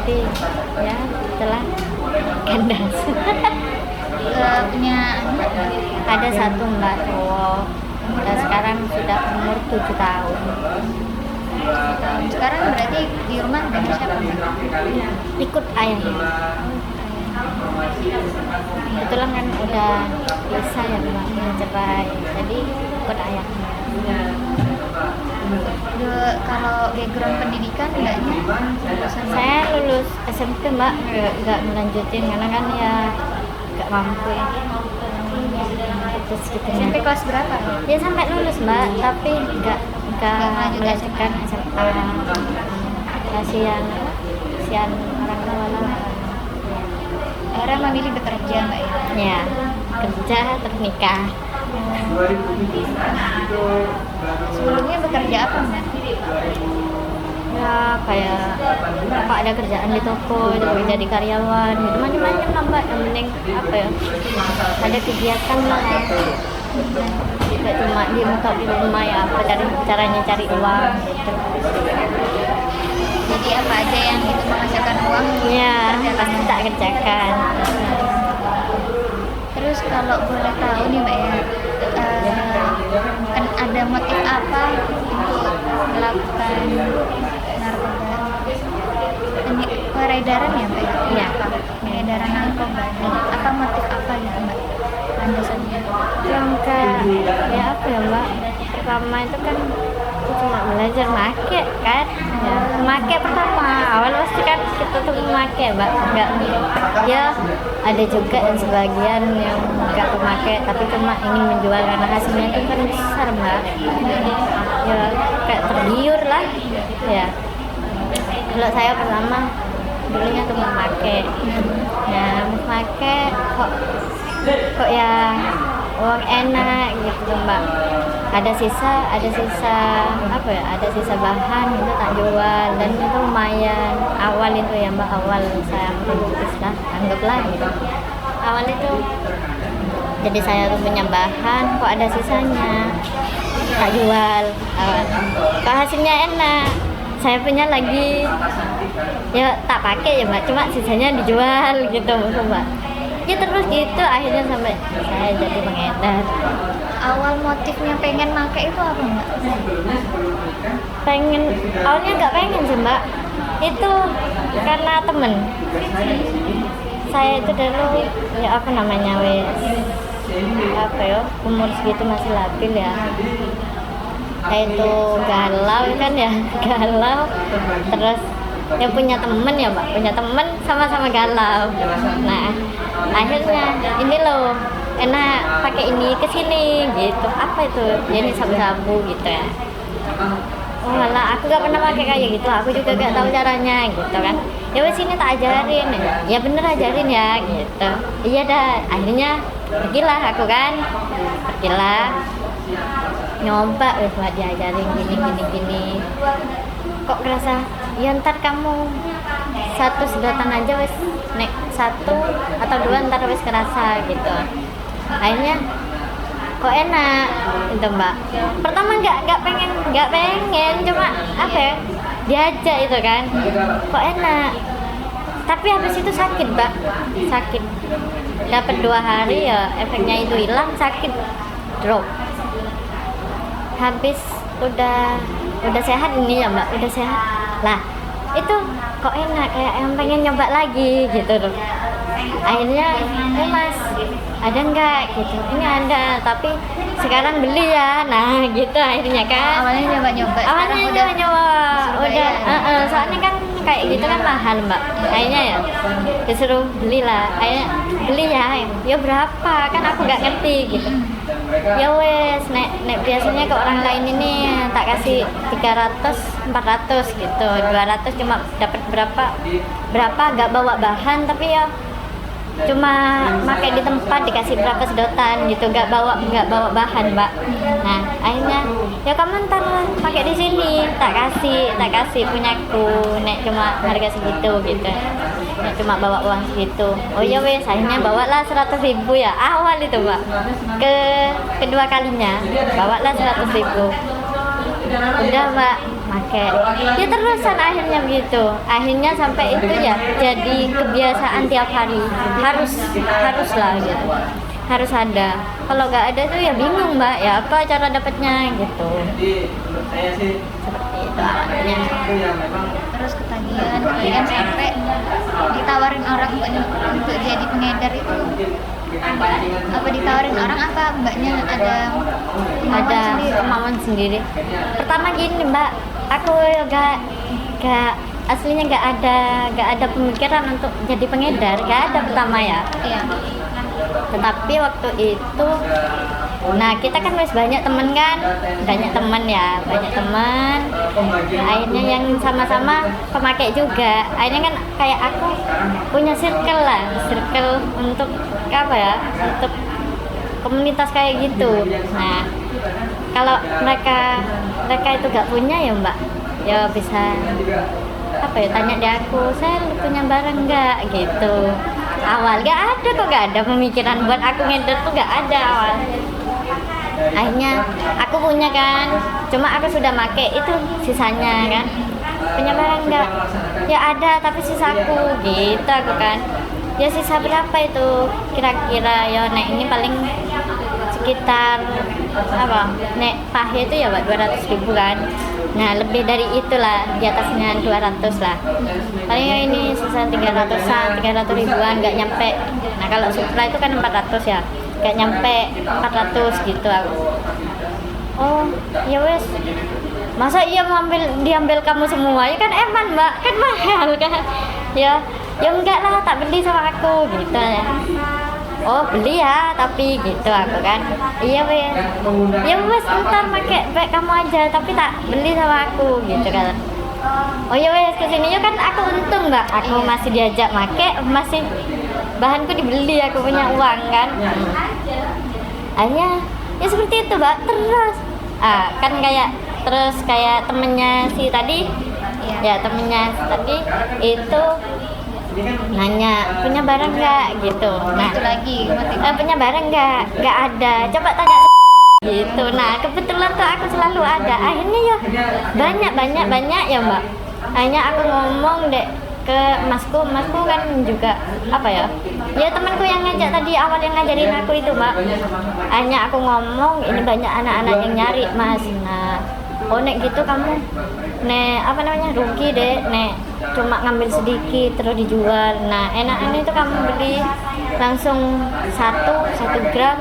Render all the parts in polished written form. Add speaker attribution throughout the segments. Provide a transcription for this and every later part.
Speaker 1: tapi ya telah kandas.
Speaker 2: Punya anak?
Speaker 1: Ada satu mbak cowok, dan sekarang sudah umur 7 tahun.
Speaker 2: Sekarang berarti di rumah dengan siapa?
Speaker 1: Ikut ayahnya. Kebetulan kan udah bisa ya mbak, udah cerai, jadi ikut ayahnya.
Speaker 2: Kalau background pendidikan enggaknya?
Speaker 1: Saya lulus SMP mbak, nggak melanjutin karena kan ya nggak mampu ya. Terus gitu.
Speaker 2: SMP kelas berapa?
Speaker 1: Ya sampai lulus mbak, tapi nggak melanjutkan SMA. Kasihan orang tua lah.
Speaker 2: Akhirnya memilih bekerja mbak ya?
Speaker 1: Ya, kerja terus nikah.
Speaker 2: Sebelumnya bekerja apa mbak?
Speaker 1: Ya kayak apa ada kerjaan di toko, jadi karyawan, gitu macam-macam lah mbak. Yang penting apa ya, ada kegiatan lah. Gak cuma di rumah ya, apa caranya cari uang gitu.
Speaker 2: Jadi apa aja yang itu menghasilkan uang?
Speaker 1: Ya pasti tak kerjakan.
Speaker 2: Terus kalau boleh tahu nih mbak ya, kan ada motif apa untuk melakukan narkoba? Ini peredaran ya mbak?
Speaker 1: Iya.
Speaker 2: Peredaran narkoba. Apa motif apa gitu mbak? Landasannya?
Speaker 1: Yang ya apa ya mbak, pertama itu kan cuma belajar make kan ya, make pertama awal pasti kan kita tuh make mbak, nggak ya ada juga yang sebagian yang nggak pemakai tapi cuma ingin menjual karena hasilnya itu kan besar mbak, ya kayak tergiur lah ya. Kalau saya pertama dulunya tuh memakai, nah memakai kok ya uang enak gitu mbak, ada sisa apa ya, ada sisa bahan itu tak jual dan itu lumayan awal itu ya mbak, awal saya merintis lah, anggaplah gitu. Awal itu jadi saya tuh punya bahan kok ada sisanya tak jual, kok hasilnya enak saya punya lagi ya tak pakai ya mbak, cuma sisanya dijual gitu mbak. Ya terus gitu akhirnya sampai saya jadi pengedar.
Speaker 2: Awal motifnya pengen pakai itu apa mbak?
Speaker 1: Awalnya nggak pengen sih mbak, itu karena temen saya itu dulu ya apa namanya apa ya, umur segitu masih labil ya, saya itu galau kan ya, galau terus ya punya temen ya mbak, punya temen sama-sama galau. Nah akhirnya ini loh enak pakai ini kesini gitu, apa itu ya, ini sabu-sabu gitu ya. Oh lah aku gak pernah pakai kayak gitu, aku juga gak tahu caranya gitu kan. Ya wes ini tak ajarin, ya bener ajarin ya gitu. Iya dah, akhirnya pergilah aku kan, nyoba wes buat diajarin gini. Kok kerasa ya ntar kamu satu sedotan aja wes nek 1 atau 2 ntar wes kerasa gitu. Akhirnya kok enak gitu mbak. Pertama nggak pengen cuma apa ya, diajak itu kan kok enak, tapi habis itu sakit mbak, dapat 2 hari ya efeknya itu hilang, sakit drop. Habis udah sehat ini ya mbak, udah sehat lah itu kok enak, kayak yang pengen nyoba lagi gitu loh. Akhirnya mas ada enggak gitu, ini ada tapi sekarang beli ya, nah gitu akhirnya kan.
Speaker 2: Awalnya nyoba
Speaker 1: udah soalnya kan kayak gitu kan mahal mbak, akhirnya ya disuruh belilah, akhirnya beli ya berapa kan aku nggak ngerti gitu. Ya wes nek biasanya ke orang lain ini tak kasih 300 400 gitu, 200 cuma dapat berapa nggak bawa bahan, tapi ya cuma pakai di tempat dikasih berapa sedotan gitu, nggak bawa bahan mbak. Nah akhirnya ya kamu ntar pakai di sini, tak kasih punyaku nek cuma harga segitu gitu, nek cuma bawa uang segitu. Oh ya wes akhirnya bawalah 100.000 ya awal itu mbak, kedua kalinya bawalah 100.000. Udah mbak make ya terusan akhirnya begitu, akhirnya sampai itu ya jadi kebiasaan tiap hari, harus lah gitu, harus ada. Kalau nggak ada tuh ya bingung mbak, ya apa cara dapatnya gitu, seperti itu awalnya.
Speaker 2: Terus ketagihan sampai ditawarin orang untuk jadi pengedar itu, apa ditawarin orang, apa mbaknya ada
Speaker 1: kemauan sendiri. Pertama gini mbak, aku gak aslinya gak ada pemikiran untuk jadi pengedar, gak ada pertama ya.
Speaker 2: Iya.
Speaker 1: Tetapi waktu itu, nah kita kan masih banyak teman kan, banyak teman. Akhirnya yang sama-sama pemakai juga. Akhirnya kan kayak aku punya circle untuk apa ya, untuk komunitas kayak gitu. Nah kalau mereka itu gak punya ya mbak, ya bisa apa ya, tanya di aku, saya punya barang nggak gitu. Awal gak ada pemikiran buat aku ngedar tuh, gak ada awal. Akhirnya aku punya kan, cuma aku sudah make itu sisanya kan. Punya barang nggak? Ya ada, tapi sisaku gitu aku kan. Ya sisa berapa itu kira-kira ya, nek ini paling sekitar apa, nek pahe itu ya 200.000 kan. Nah lebih dari itulah, di atasnya 200 lah. Paling ini sisa 300 ribuan, nggak nyampe. Nah kalau Supra itu kan 400 ya, nggak nyampe 400 gitu aku. Oh ya wes, masa iya diambil kamu semua, ya kan eman mbak, kan mahal kan. Ya enggak lah, tak beli sama aku gitu ya. Oh beli ya, tapi gitu aku kan. Iya wes, ya wes ntar pakai baik kamu aja, tapi tak beli sama aku gitu kan. Oh ya wes, kesini kan aku untung mbak, aku masih diajak make, masih bahanku dibeli, aku punya uang kan. Akhirnya ya seperti itu mbak, terus kan kayak temennya si tadi, ya temennya si tadi itu nanya punya barang nggak gitu. Nah
Speaker 2: itu lagi
Speaker 1: punya barang nggak ada, coba tanya gitu. Nah kebetulan tuh aku selalu ada. Akhirnya ya banyak ya mbak. Akhirnya aku ngomong dek ke masku kan juga apa ya temanku yang ngajak tadi awal, yang ngajarin aku itu mbak. Akhirnya aku ngomong, ini banyak anak-anak yang nyari mas. Nah oh nek gitu kamu nek apa namanya rugi deh, nek cuma ngambil sedikit terus dijual. Nah enakan itu kamu beli langsung 1 gram,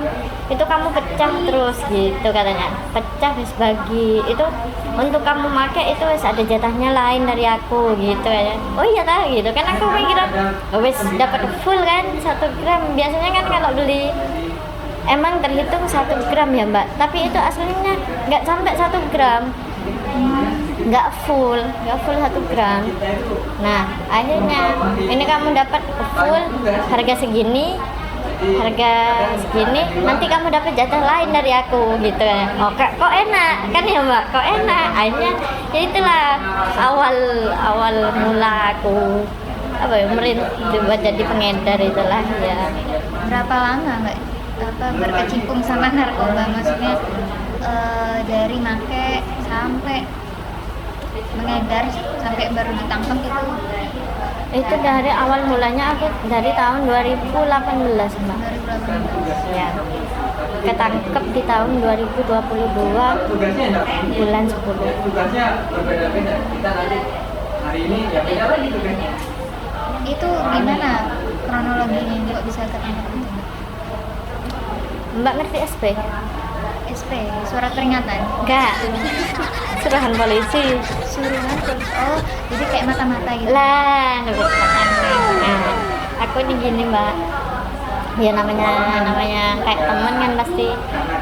Speaker 1: itu kamu pecah terus gitu katanya, pecah terus bagi, itu untuk kamu pakai itu wes ada jatahnya lain dari aku gitu ya. Oh iya tahu gitu kan, aku pikiran wes dapat full kan 1 gram. Biasanya kan kalau beli emang terhitung 1 gram ya mbak, tapi itu aslinya nggak sampai 1 gram, nggak full 1 gram. Nah akhirnya ini kamu dapat full harga segini, nanti kamu dapat jatah lain dari aku gitu ya. Oh kok enak kan ya mbak, kok enak. Akhirnya ya itulah awal mula aku apa ya, buat jadi pengedar itulah ya.
Speaker 2: Berapa lama mbak berkecimpung sama narkoba, maksudnya dari make sampai mengedar sampai baru ditangkap
Speaker 1: itu dari awal mulanya aku dari tahun 2018 mbak.
Speaker 2: 2018
Speaker 1: ya, ketangkep di tahun 2022 bulan 10.
Speaker 3: Tugasnya berbeda-beda. Kita nanti hari ini ya beda lagi tugasnya.
Speaker 2: itu gimana kronologinya kok bisa ketangkap itu
Speaker 1: Mbak ngerti SP?
Speaker 2: SP, surat peringatan?
Speaker 1: Enggak, suruhan polisi.
Speaker 2: Suruhan polisi, oh jadi kayak mata-mata gitu?
Speaker 1: Lah, nah, aku nih gini mbak, ya namanya kayak temen kan pasti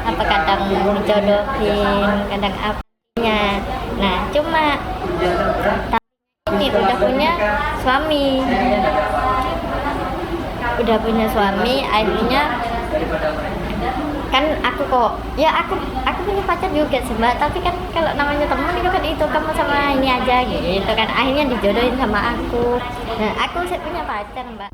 Speaker 1: apa kadang dijodohin, kadang apanya. Nah cuma ini udah punya suami, akhirnya kan aku punya pacar juga sih mbak, tapi kan kalau namanya teman itu kamu sama ini aja gitu kan, akhirnya dijodohin sama aku. Nah aku punya pacar mbak.